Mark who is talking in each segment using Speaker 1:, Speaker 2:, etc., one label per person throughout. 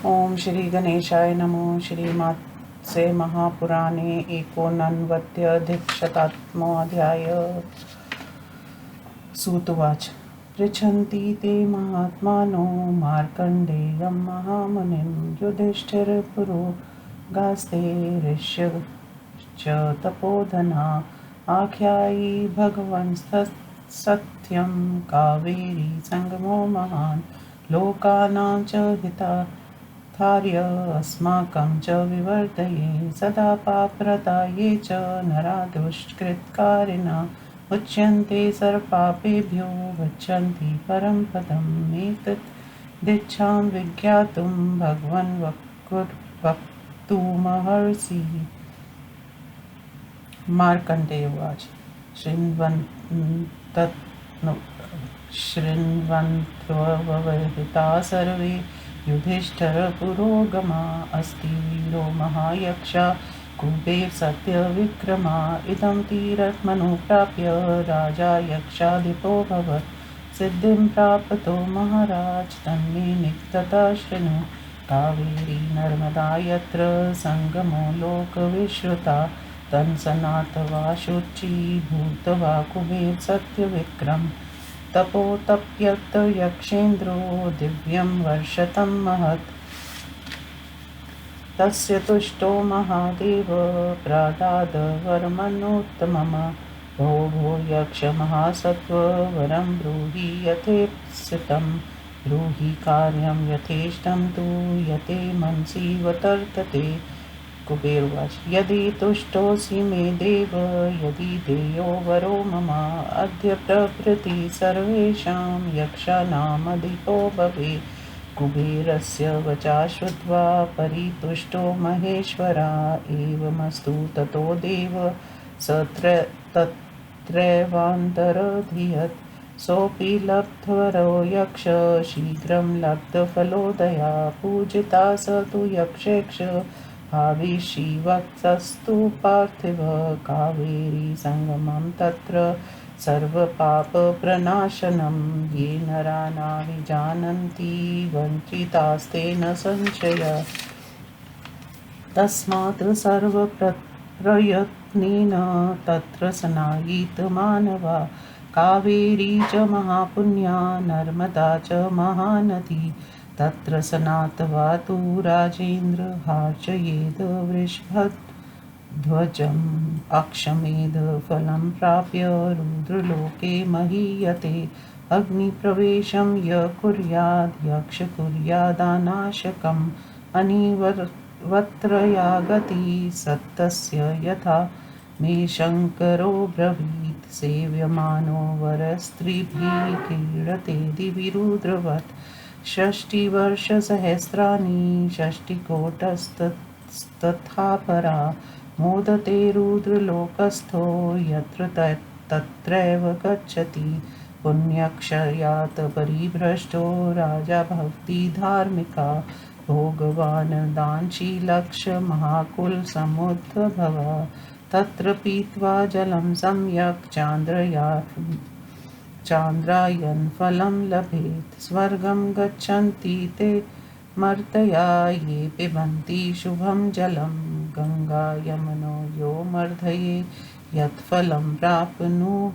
Speaker 1: ओम श्री गणेशाय नमो। श्रीमात्से महापुराणे एकोननवत्यधिकशततमोऽध्याय। सूतुवाच। पृच्छन्ति ते महात्मानो मार्कण्डेयं महामुनिं युधिष्ठिरपुरोगास्ते ऋष्यश्च तपोधना आख्यायी भगवंस्तत्सत्यं कावेरी संगमो महान् लोकानां च हितार्य अस्माकं च विवर्धये सदा पापरता ये च नरा दुष्कृतकारिणः उच्यन्ते सर्वपापेभ्यो गच्छन्ति परं पदम् एतत् दिच्छां विज्ञातुं भगवन् वक्तुमर्हसि। मार्कण्डेय उवाच। शृण्वन्त्ववहिताः सर्वे युधिष्ठिरपुरोगमा अस्ति वीरो महायक्षा कुबेरसत्यविक्रमा इदं तीरमनुप्राप्य राजा यक्षाधिपोऽभवत् सिद्धिं प्राप्तो महाराज तन्मे निक्तता शृणु कावेरी नर्मदा यत्र संगमो लोकविश्रुता तन्सनातवा शुचि भूतवा कुबेर सत्यविक्रम तपोतप्यत यक्षेन्द्रो दिव्यं वर्षतं महत् तस्य तुष्टो महादेव प्रादाद वरमनोत्तमम् भो भो यक्ष महासत्त्व वरं ब्रूहि यथेप्सितं ब्रूहि कार्यं यथेष्टं तु यते मनसि वर्तते। कुबेरवाच। यदि तुष्टोऽसि मे देव यदि देयो वरो मम अद्य प्रभृति सर्वेषां यक्षाणामधिपो भवे। कुबेरस्य वचा श्रुत्वा परितुष्टो महेश्वरा एवमस्तु ततो देव स तत्रैवान्तरधियत् सोऽपि लब्धवरो यक्ष शीघ्रं लब्धफलोदया पूजिता स तु यक्षेक्ष भाविषीवत्सस्तु पार्थिव कावेरी संगमं तत्र सर्वपापप्रणाशनं ये नरा नाभिजानन्ति वञ्चितास्तेन संशय तस्मात् सर्वप्रयत्नेन तत्र स्नायित मानवा कावेरी च महापुण्या नर्मदा च महानदी तत्र स्नात्वा तु राजेन्द्र हार्चयेद वृषभध्वजम् अक्षमेध फलं प्राप्य रुद्रलोके महीयते अग्निप्रवेशं य कुर्याद् यक्ष कुर्यादानाशकम् अनिवर्त्रयागति सत्तस्य यथा मे शङ्करो ब्रवीत् सेव्यमानो वरस्त्रीभिः क्रीडते दिवि रुद्रवत् षष्टिवर्षसहस्राणि षष्टिकोटस्तथा परा मोदते रुद्रलोकस्थो यत्र तत्रैव गच्छति पुण्यक्षयात् परिभ्रष्टो राजा भवति धार्मिका भोगवान् दानशीलक्ष महाकुलसमुद्भव तत्र पीत्वा जलं सम्यक् चान्द्रायन् फलं लभेत् स्वर्गं गच्छन्ति ते मर्तया ये पिबन्ति शुभं जलं गङ्गा यमुनो यो मर्धये यत् फलं प्राप्नुयान्नरा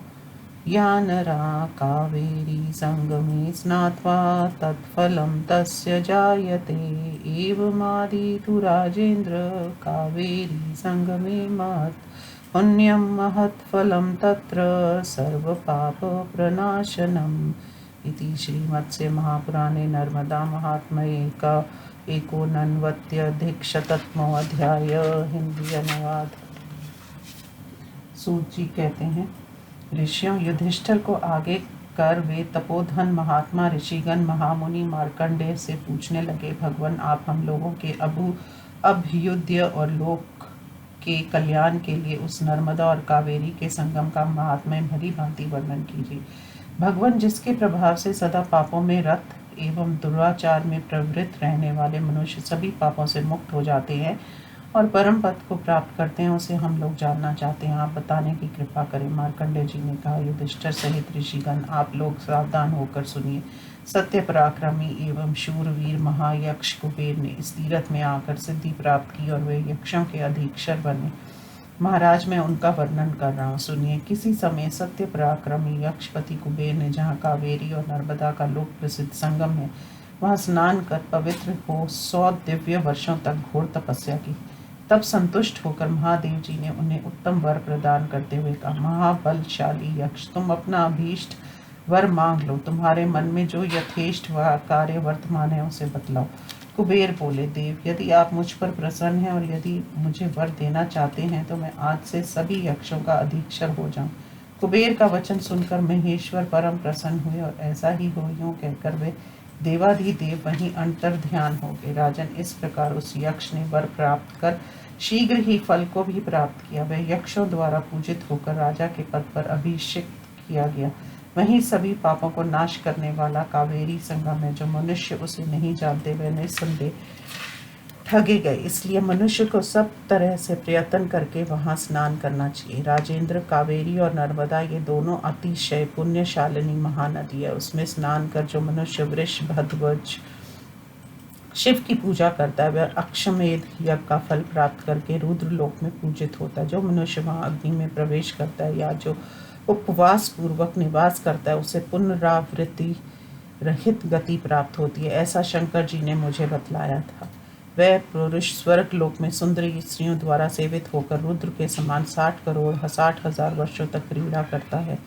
Speaker 1: कावेरी संगमे स्नात्वा तत्फलं तस्य जायते एवमादितु राजेन्द्र कावेरी संगमे महत् पुण्यं महत्फलं तत्र सर्वपापप्रणाशनम् इति श्रीमत्स्य महापुराणे नर्मदा महात्म्ये एकोननवत्यधिकशततमोऽध्याय। हिंदी अनुवाद। सूत जी कहते हैं, ऋषियों युधिष्ठिर को आगे कर वे तपोधन महात्मा ऋषिगण महामुनि मार्कंडेय से पूछने लगे, भगवान आप हम लोगों के अभ्युदय और लोक के कल्याण के लिए उस नर्मदा और कावेरी के संगम का महात्म्य भली भांति वर्णन कीजिए। भगवान जिसके प्रभाव से सदा पापों में रत एवं दुराचार में प्रवृत्त रहने वाले मनुष्य सभी पापों से मुक्त हो जाते हैं और परम पद को प्राप्त करते हैं, उसे हम लोग जानना चाहते हैं। आप बताने की कृपा करें। मार्कंडेय जी ने कहा, युधिष्ठिर सहित ऋषिगण आप लोग सावधान होकर सुनिए। सत्य पराक्रमी एवं शूरवीर महायक्ष कुबेर ने इस तीर्थ में आकर सिद्धि प्राप्त की और वे यक्षों के अधीक्षर बने। महाराज, मैं उनका वर्णन कर रहा हूँ, सुनिए। किसी समय सत्य पराक्रमी यक्षपति कुबेर ने जहाँ कावेरी और नर्मदा का लोक प्रसिद्ध संगम है, वहाँ स्नान कर पवित्र हो 100 दिव्य वर्षों तक घोर तपस्या की। तब संतुष्ट होकर महादेव जी ने उन्हें उत्तम वर प्रदान करते हुए कहा, महाबलशाली यक्ष, तुम अपना अभीष्ट वर मांग लो। तुम्हारे मन में जो यथेष्ट कार्य वर्तमान है उसे बतलाओ। कुबेर बोले, देव, यदि आप मुझ पर प्रसन्न हैं और यदि मुझे वर देना चाहते हैं तो मैं आज से सभी यक्षों का अधीक्षर हो जाऊं। कुबेर का वचन सुनकर महेश्वर परम प्रसन्न हुए और ऐसा ही हो यूं कहकर वे देवाधिदेव वहीं अंतर ध्यान हो गए। राजन, इस प्रकार उस यक्ष ने वर प्राप्त कर शीघ्र ही फल को भी प्राप्त किया। वह यक्षों द्वारा पूजित होकर राजा के पद पर अभिषिक्त किया गया। वहीं सभी पापों को नाश करने वाला कावेरी संगम है। जो मनुष्य उसे नहीं जानते वे निस्संदेह ठगे गए, इसलिए मनुष्य को सब तरह से प्रयत्न करके वहां स्नान करना चाहिए। राजेंद्र, कावेरी और नर्मदा ये दोनों अतिशय पुण्यशालिनी महानदी है। उसमें स्नान कर जो मनुष्य वृष भद्वज शिव की पूजा करता है वह अक्षमेध यज्ञ का फल प्राप्त करके रुद्र लोक में पूजित होता है। जो मनुष्य वहां अग्नि में प्रवेश करता है या जो उपवास पूर्वक निवास करता है उसे पुनरावृत्ति रहित गति प्राप्त होती है। ऐसा शंकर जी ने मुझे बतलाया था। वह पुरुष स्वर्ग लोक में सुंदरी स्त्रियों द्वारा सेवित होकर रुद्र के समान 60,60,000 वर्षों तक क्रीड़ा करता है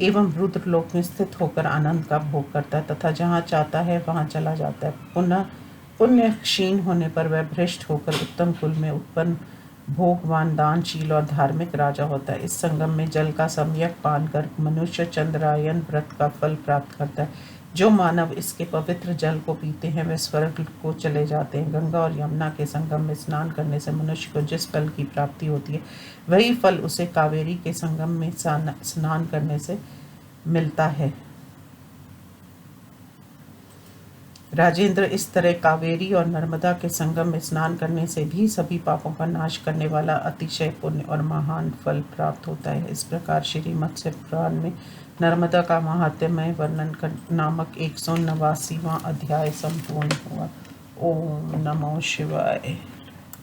Speaker 1: एवं रुद्र लोक में स्थित होकर आनंद का भोग करता है तथा जहाँ चाहता है वहाँ चला जाता है। पुनः पुण्य क्षीण होने पर वह भ्रष्ट होकर उत्तम कुल में उत्पन्न भोगवान, दानशील और धार्मिक राजा होता है। इस संगम में जल का सम्यक पान कर मनुष्य चंद्रायन व्रत का फल प्राप्त करता है। जो मानव इसके पवित्र जल को पीते हैं वे स्वर्ग को चले जाते हैं। गंगा और यमुना के संगम में स्नान करने से मनुष्य को जिस फल की प्राप्ति होती है वही फल उसे कावेरी के संगम में स्नान करने से मिलता है। राजेंद्र, इस तरह कावेरी और नर्मदा के संगम में स्नान करने से भी सभी पापों का नाश करने वाला अतिशय पुण्य और महान फल प्राप्त होता है। इस प्रकार श्री मत्स्य पुराण में नर्मदा का महात्म्य वर्णन नामक 189वां अध्याय संपूर्ण हुआ। ओम नमो शिवाय।